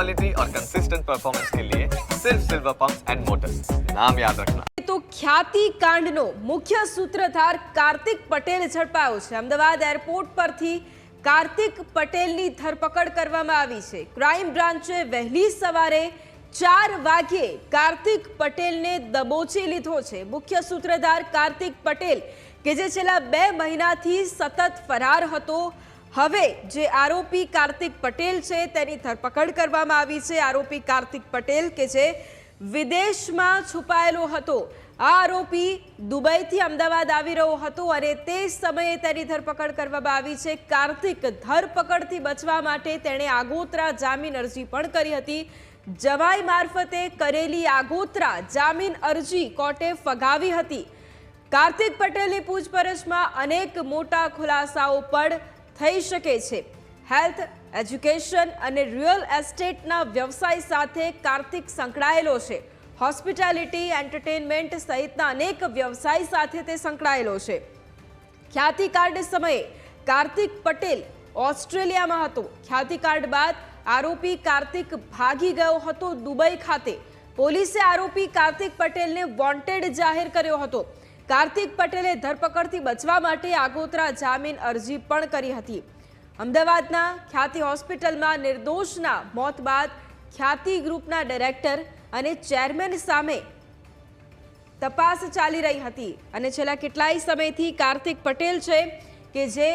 Quality और consistent performance के लिए सिर्फ सिल्वर पंप्स एंड मोटर्स, नाम याद रखना। तो ખ્યાતિ કાંડનો મુખ્ય સૂત્રધાર કાર્તિક પટેલ ઝડપાયો છે। અમદાવાદ એરપોર્ટ પરથી કાર્તિક પટેલની ધરપકડ કરવામાં આવી છે। ક્રાઇમ બ્રાન્ચે વહેલી સવારે 4 વાગ્યે કાર્તિક પટેલને દબોચી લીધો છે। મુખ્ય સૂત્રધાર કાર્તિક પટેલ કે જે છેલ્લા 2 મહિનાથી સતત ફરાર હતો, હવે જે આરોપી કાર્તિક પટેલ છે તેની ધરપકડ કરવામાં આવી છે। આરોપી કાર્તિક પટેલ કે જે વિદેશમાં છુપાયેલો હતો, આ આરોપી દુબઈથી અમદાવાદ આવી રહ્યો હતો અને તે સમયે તેની ધરપકડ કરવામાં આવી છે। કાર્તિક ધરપકડથી બચવા માટે તેણે આગોતરા જામીન અરજી પણ કરી હતી। જવાઈ મારફતે કરેલી આગોતરા જામીન અરજી કોર્ટે ફગાવી હતી। કાર્તિક પટેલની પૂછપરછમાં અનેક મોટા ખુલાસાઓ પણ થઈ શકે છે। હેલ્થ, એજ્યુકેશન અને રિયલ એસ્ટેટના વ્યવસાય સાથે કાર્તિક સંકળાયેલો છે। હોસ્પિટાલિટી, એન્ટરટેનમેન્ટ સહિતના અનેક વ્યવસાય સાથે તે સંકળાયેલો છે। ખ્યાતિકાંડ સમયે કાર્તિક પટેલ ઓસ્ટ્રેલિયામાં હતો। ખ્યાતિકાંડ બાદ આરોપી કાર્તિક ભાગી ગયો હતો દુબઈ ખાતે। પોલીસે આરોપી કાર્તિક પટેલને વોન્ટેડ જાહેર કર્યો હતો। કાર્તિક પટેલે ધરપકડથી બચવા માટે આગોતરા જામીન અરજી પણ કરી હતી। અમદાવાદના ખ્યાતિ હોસ્પિટલમાં નિર્દોષના મોત બાદ ખ્યાતિ ગ્રુપના ડાયરેક્ટર અને ચેરમેન સામે તપાસ ચાલી રહી હતી અને છેલ્લા કેટલાય સમયથી કાર્તિક પટેલ છે કે જે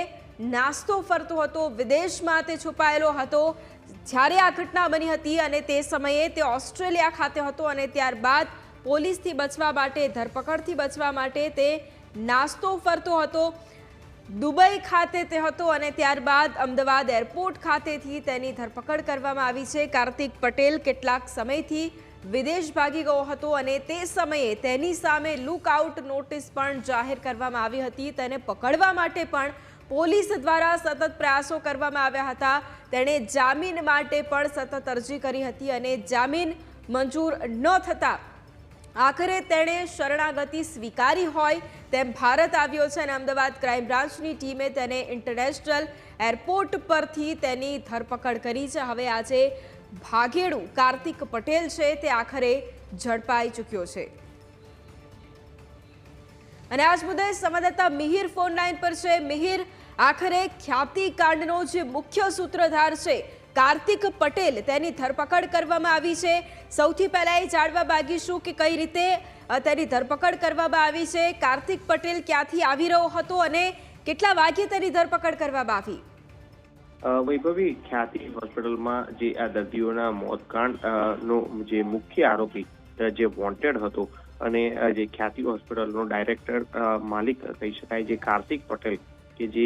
નાસ્તો ફરતો હતો, વિદેશમાં તે છુપાયેલો હતો। જ્યારે આ ઘટના બની હતી અને તે સમયે તે ઓસ્ટ્રેલિયા ખાતે હતો અને ત્યારબાદ પોલીસથી બચવા માટે, ધરપકડથી બચવા માટે તે નાસ્તો ફરતો હતો। દુબઈ ખાતે તે હતો અને ત્યારબાદ અમદાવાદ એરપોર્ટ ખાતેથી તેની ધરપકડ કરવામાં આવી છે। કાર્તિક પટેલ કેટલાક સમયથી વિદેશ ભાગી ગયો હતો અને તે સમયે તેની સામે લુકઆઉટ નોટિસ પણ જાહેર કરવામાં આવી હતી। તેને પકડવા માટે પણ પોલીસ દ્વારા સતત પ્રયાસો કરવામાં આવ્યા હતા। તેણે જામીન માટે પણ સતત અરજી કરી હતી અને જામીન મંજૂર ન થતા આખરે તેણે શરણાગતિ સ્વીકારી હોય તેમ ભારત આવ્યો છે અને અમદાવાદ ક્રાઇમ બ્રાન્ચની ટીમે તેને ઇન્ટરનેશનલ એરપોર્ટ પરથી તેની ધરપકડ કરી છે। હવે આજે ભાગેડુ કાર્તિક પટેલ છે તે આખરે ઝડપાઈ ચૂક્યો છે અને આજ મુદ્દે સંવાદદાતા મિહિર ફોન લાઈન પર છે। મિહિર, આખરે ખ્યાતિ કાંડનો જે મુખ્ય સૂત્રધાર છે કાર્તિક પટેલ, તેની ધરપકડ કરવામાં આવી છે। સૌથી પહેલા એ જાણવા માંગીશું કે કઈ રીતે તેની ધરપકડ કરવામાં આવી છે। કાર્તિક પટેલ ક્યાંથી આવી રહ્યો હતો અને કેટલા વાગ્યે તેની ધરપકડ કરવામાં આવી? વૈભવી, ખ્યાતિ હોસ્પિટલમાં જે આ દર્દીઓના મોતકાંડનો જે મુખ્ય આરોપી જે વોન્ટેડ હતો અને જે ખ્યાતિ હોસ્પિટલનો ડાયરેક્ટર માલિક કહી શકાય જે કાર્તિક પટેલ કે જે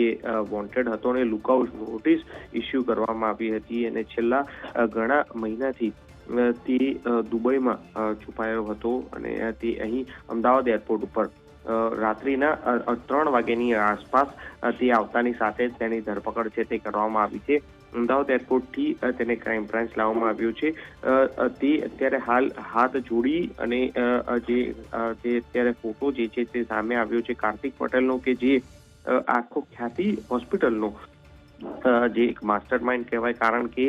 વોન્ટેડ હતો અને લુકઆઉટ નોટિસ ઇસ્યુ કરવામાં આવી હતી અને છેલ્લા ઘણા મહિનાથી તે દુબઈમાં છુપાયેલો હતો અને તે અહીં અમદાવાદ એરપોર્ટ ઉપર રાત્રિના 3 વાગ્યાની આસપાસ તે આવતાની સાથે જ તેની ધરપકડ છે તે કરવામાં આવી છે। અમદાવાદ એરપોર્ટથી તેને ક્રાઇમ બ્રાન્ચ લાવવામાં આવ્યું છે। તે અત્યારે હાલ હાથ જોડી અને જે અત્યારે ફોટો જે છે તે સામે આવ્યો છે કાર્તિક પટેલનો કે જે આખો ખ્યાતિ હોસ્પિટલનો જે એક માસ્ટર માઇન્ડ કહેવાય। કારણ કે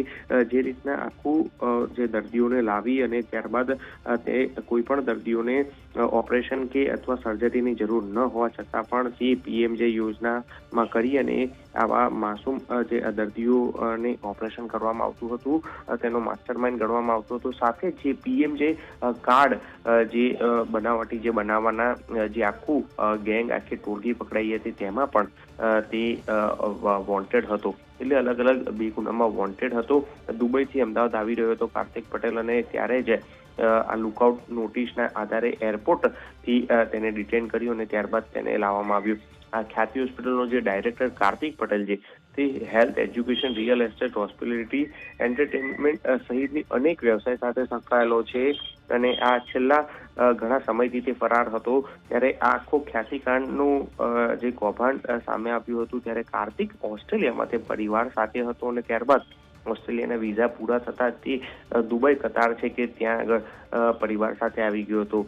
જે રીતના આખું જે દર્દીઓને લાવી અને ત્યારબાદ તે કોઈ પણ દર્દીઓને ઓપરેશન કે અથવા સર્જરીની જરૂર ન હોવા છતાં પણ તે પીએમજે યોજનામાં કરી અને આવા માસૂમ જે દર્દીઓને ઓપરેશન કરવામાં આવતું હતું તેનો માસ્ટર માઇન્ડ ગણવામાં આવતો હતો। સાથે જે પીએમજે કાર્ડ જે બનાવટી જે બનાવવાના જે આખું ગેંગ આખી ટોળકી પકડાઈ હતી તેમાં પણ તે વોન્ટેડ હતો। એટલે અલગ અલગ 2 ગુનામાં વોન્ટેડ હતો। દુબઈથી અમદાવાદ આવી રહ્યો હતો કાર્તિક પટેલ અને ત્યારે જ આ લુકઆઉટ નોટિસના આધારે એરપોર્ટથી તેને ડિટેન કર્યું અને ત્યારબાદ તેને લાવવામાં આવ્યું। આ ખ્યાતિ હોસ્પિટલનો જે ડાયરેક્ટર કાર્તિક પટેલ છે તે health, education, real estate, hospitality, entertainment સહિતની અનેક વ્યવસાય સાથે સંકળાયેલો છે અને આ છેલ્લા ઘણા સમયથી તે ફરાર હતો। ત્યારે આ આખો ખ્યાતિકાંડનું જે કૌભાંડ સામે આવ્યું હતું ત્યારે કાર્તિક ઓસ્ટ્રેલિયામાં તે પરિવાર સાથે હતો અને ત્યારબાદ ઓસ્ટ્રેલિયાના વિઝા પૂરા થતા તે દુબઈ કતાર છે કે ત્યાં આગળ પરિવાર સાથે આવી ગયો હતો।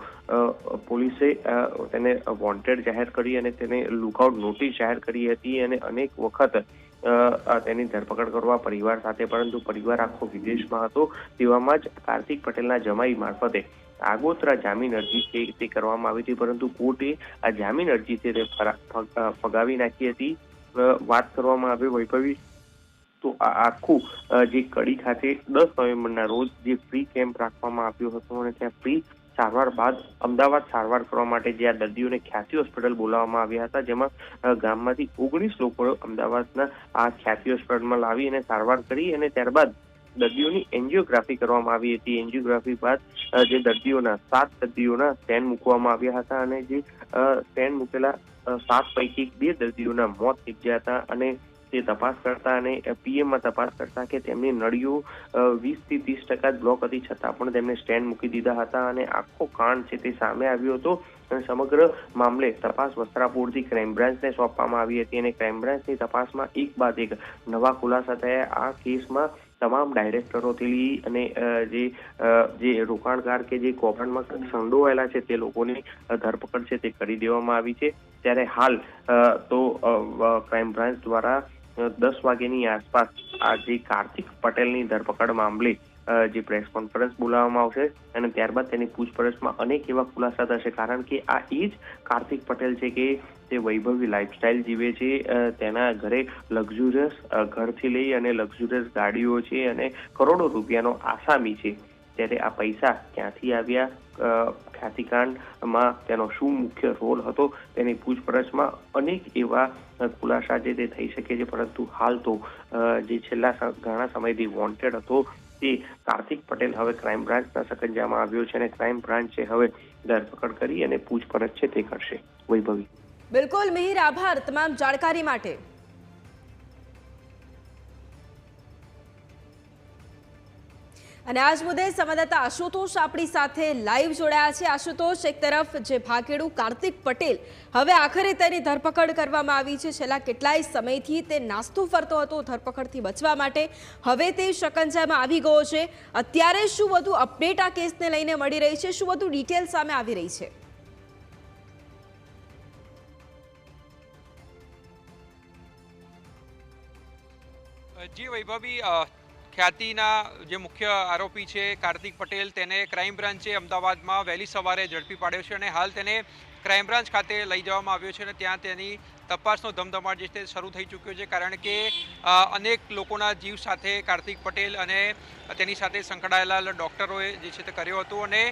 પોલીસે તેને વોન્ટેડ જાહેર કરી અને તેને લુકઆઉટ નોટિસ જાહેર કરી હતી અને અનેક વખત તેની ધરપકડ કરવા પરિવાર સાથે, પરંતુ પરિવાર આખો વિદેશમાં હતો. તેવામાં જ કાર્તિક પટેલના જમાઈ મારફતે આગોતરા જામીન અરજી છે તે કરવામાં આવી હતી, પરંતુ કોર્ટે આ જામીન અરજી છે તે ફગાવી નાખી હતી. વાત કરવામાં આવે વૈભવી તો આ આખું જે કડી ખાતે 10 નવેમ્બરના રોજ જે ફ્રી કેમ્પ રાખવામાં આવ્યો હતો અને ત્યાં ફ્રી સારવાર બાદ અમદાવાદ સારવાર કરવા માટે જે આ દર્દીઓને ખ્યાતિ હોસ્પિટલ બોલાવવામાં આવ્યા હતા, જેમાં ગામમાંથી 19 લોકો અમદાવાદના આ ખ્યાતિ હોસ્પિટલમાં લાવી અને સારવાર કરી અને ત્યારબાદ દર્દીઓની એન્જિયોગ્રાફી કરવામાં આવી હતી. એન્જિયોગ્રાફી બાદ જે દર્દીઓના 7 દર્દીઓના સ્ટેન્ડ મૂકવામાં આવ્યા હતા અને જે સ્ટેન્ડ મૂકેલા 7 પૈકી 2 દર્દીઓના મોત નીપજ્યા હતા અને તે તપાસ કરતા અને પીએમમાં તપાસ કરતા કે તેમની નળીઓ 20 થી 30% બ્લોક હતી, છતાં પણ તેમને સ્ટેન્ડ મૂકી દીધા હતા અને આખો કાંડ છે તે સામે આવ્યો હતો. અને સમગ્ર મામલે તપાસ વસ્ત્રાપુરથી ક્રાઇમ બ્રાન્ચને સોંપવામાં આવી હતી અને ક્રાઇમ બ્રાન્ચની તપાસમાં એક બાદ એક નવા ખુલાસા થયા. આ કેસમાં તમામ ડાયરેક્ટરોથી લઈ અને જે રોકાણકાર કે જે કૌભાંડમાં સંડોવાયેલા છે તે લોકોની ધરપકડ છે તે કરી દેવામાં આવી છે. ત્યારે હાલ તો ક્રાઇમ બ્રાન્ચ દ્વારા 10 વાગ્યાની આસપાસ આ જે કાર્તિક પટેલની ધરપકડ મામલે જે પ્રેસ કોન્ફરન્સ બોલાવવામાં આવશે અને ત્યારબાદ તેની પૂછપરછમાં અનેક એવા ખુલાસા થશે, કારણ કે આ એ જ કાર્તિક પટેલ છે કે તે વૈભવી લાઈફસ્ટાઈલ જીવે છે. તેના ઘરે લક્ઝુરિયસ ઘરથી લઈ અને લક્ઝુરિયસ ગાડીઓ છે અને કરોડો રૂપિયાનો આસામી છે. ત્યારે આ પૈસા ક્યાંથી આવ્યા, ખ્યાતિકાંડમાં તેનો શું મુખ્ય રોલ હતો, તેની પૂછપરછમાં અનેક એવા ખુલાસા જે તે થઈ શકે છે. પરંતુ હાલ તો જે છેલ્લા ઘણા સમયથી વોન્ટેડ હતો તે કાર્તિક પટેલ હવે ક્રાઇમ બ્રાન્ચના સકંજામાં આવ્યો છે અને ક્રાઇમ બ્રાન્ચ છે હવે ધરપકડ કરી અને પૂછપરછ છે તે કરશે. વૈભવી. બિલકુલ મિહિર, આભાર તમામ જાણકારી માટે. અને આજ મુદ્દે સંવાદદાતા આશુતોષ આપણી સાથે લાઈવ જોડાયા છે. આશુતોષ, એક તરફ જે ભાગેડુ કાર્તિક પટેલ, હવે આખરે તેની ધરપકડ કરવામાં આવી છે. છેલ્લા કેટલાય સમયથી તે નાસ્તો ફરતો હતો ધરપકડથી બચવા માટે, હવે તે શકંજામાં આવી ગયો છે. અત્યારે શું વધુ અપડેટ આ કેસને લઈને મળી રહી છે, શું વધુ ડિટેલ સામે આવી રહી છે? જી વૈભવી, ખ્યાતિના જે મુખ્ય આરોપી છે કાર્તિક પટેલ, તેને ક્રાઇમ બ્રાન્ચે અમદાવાદમાં વહેલી સવારે ઝડપી પાડ્યો છે અને હાલ તેને ક્રાઇમ બ્રાન્ચ ખાતે લઈ જવામાં આવ્યો છે અને ત્યાં તેની તપાસનો ધમધમાટ જે છે શરૂ થઈ ચૂક્યો છે, કારણ કે અનેક લોકોના જીવ સાથે કાર્તિક પટેલ અને તેની સાથે સંકળાયેલા ડૉક્ટરોએ જે છે તે કર્યો હતો. અને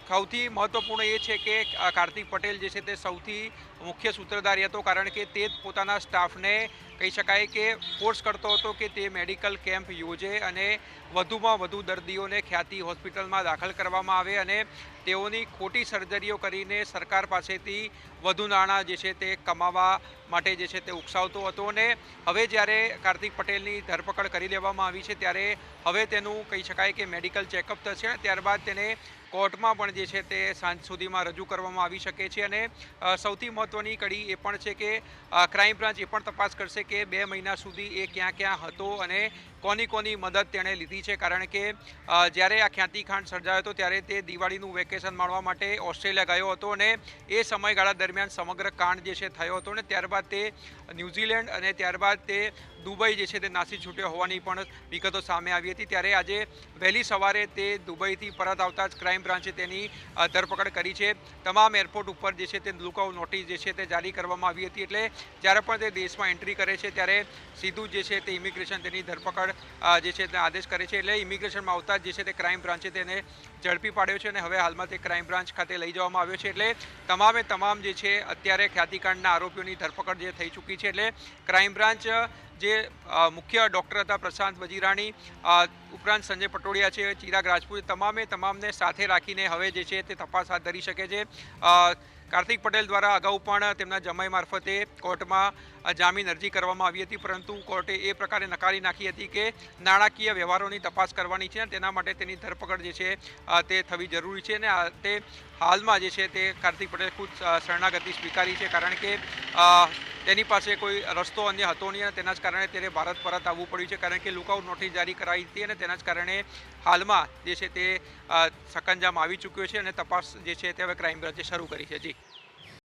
સૌથી મહત્વપૂર્ણ એ છે કે કાર્તિક પટેલ જે છે તે સૌથી મુખ્ય સૂત્રધારી હતો, કારણ કે તે જ પોતાના સ્ટાફને કહી શકાય કે ફોર્સ કરતો હતો કે તે મેડિકલ કેમ્પ યોજે અને વધુમાં વધુ દર્દીઓને ખ્યાતિ હોસ્પિટલમાં દાખલ કરવામાં આવે અને તેઓની ખોટી સર્જરીઓ કરીને સરકાર પાસેથી વધુ નાણાં જે છે તે કમાવા માટે જે છે તે ઉકસાવતો હતો. અને હવે જ્યારે કાર્તિક પટેલની ધરપકડ કરી લેવામાં આવી છે ત્યારે હવે તેનું કહી શકાય કે મેડિકલ ચેકઅપ થશે અને ત્યારબાદ તેને કોર્ટમાં પણ જે છે તે સાંજ સુધીમાં રજૂ કરવામાં આવી શકે છે. અને સૌથી મહત્ત્વની કડી એ પણ છે કે ક્રાઇમ બ્રાન્ચ એ પણ તપાસ કરશે કે 2 મહિના સુધી એ ક્યાં ક્યાં હતો અને કોની મદદ તેણે લીધી છે, કારણ કે જ્યારે આ ખ્યાતિકાંડ સર્જાયો હતો ત્યારે તે દિવાળીનું વેકેશન માણવા માટે ઓસ્ટ્રેલિયા ગયો હતો અને એ સમયગાળા દરમિયાન સમગ્ર કાંડ જે છે થયો હતો અને ત્યારબાદ તે ન્યૂઝીલેન્ડ અને ત્યારબાદ તે દુબઈ જે છે તે નાસી છૂટ્યો હોવાની પણ વિગતો સામે આવી હતી. ત્યારે આજે વહેલી સવારે તે દુબઈથી પરત આવતા જ ક્રાઇમ બ્રાન્ચે તેની ધરપકડ કરી છે. તમામ એરપોર્ટ ઉપર જે છે તે લુકઆઉટ નોટિસ જે છે તે જારી કરવામાં આવી હતી, એટલે જ્યારે પણ તે દેશમાં એન્ટ્રી કરે છે ત્યારે સીધું જે છે તે ઇમિગ્રેશન તેની ધરપકડ જે છે તે આદેશ કરે છે. એટલે ઇમિગ્રેશનમાં આવતા જ જે છે તે ક્રાઇમ બ્રાન્ચે તેને ઝડપી પાડ્યો છે અને હવે હાલમાં તે ક્રાઇમ બ્રાન્ચ ખાતે લઈ જવામાં આવ્યો છે. એટલે તમામ જે છે અત્યારે ખ્યાતિકાંડના આરોપીઓની ધરપકડ જે થઈ ચૂકી છે. એટલે ક્રાઇમ બ્રાન્ચ જે મુખ્ય ડૉક્ટર હતા પ્રશાંત વજીરાણી, ઉપરાંત સંજય પટોડિયા છે, ચિરાગ રાજપૂત, તમામને સાથે રાખીને હવે જે છે તે તપાસ હાથ ધરી શકે છે. કાર્તિક પટેલ દ્વારા અગાઉ પણ તેમના જમાઈ મારફતે કોર્ટમાં જામીન અરજી કરવામાં આવી હતી, પરંતુ કોર્ટે એ પ્રકારે નકારી નાખી હતી કે નાણાકીય વ્યવહારોની તપાસ કરવાની છે અને તેના માટે તેની ધરપકડ જે છે તે થવી જરૂરી છે. અને તે હાલમાં જે છે તે કાર્તિક પટેલ ખુદ શરણાગતિ સ્વીકારી છે, કારણ કે તેની પાસે કોઈ રસ્તો અન્ય હતો નહીં અને તેના જ કારણે તેને ભારત પરત આવવું પડ્યું છે, કારણ કે લુકઆઉટ નોટિસ જારી કરાઈ હતી અને તેના જ કારણે હાલમાં જે છે તે સકંજામાં આવી ચૂક્યો છે અને તપાસ જે છે તે હવે ક્રાઇમ બ્રાન્ચે શરૂ કરી છે. જી.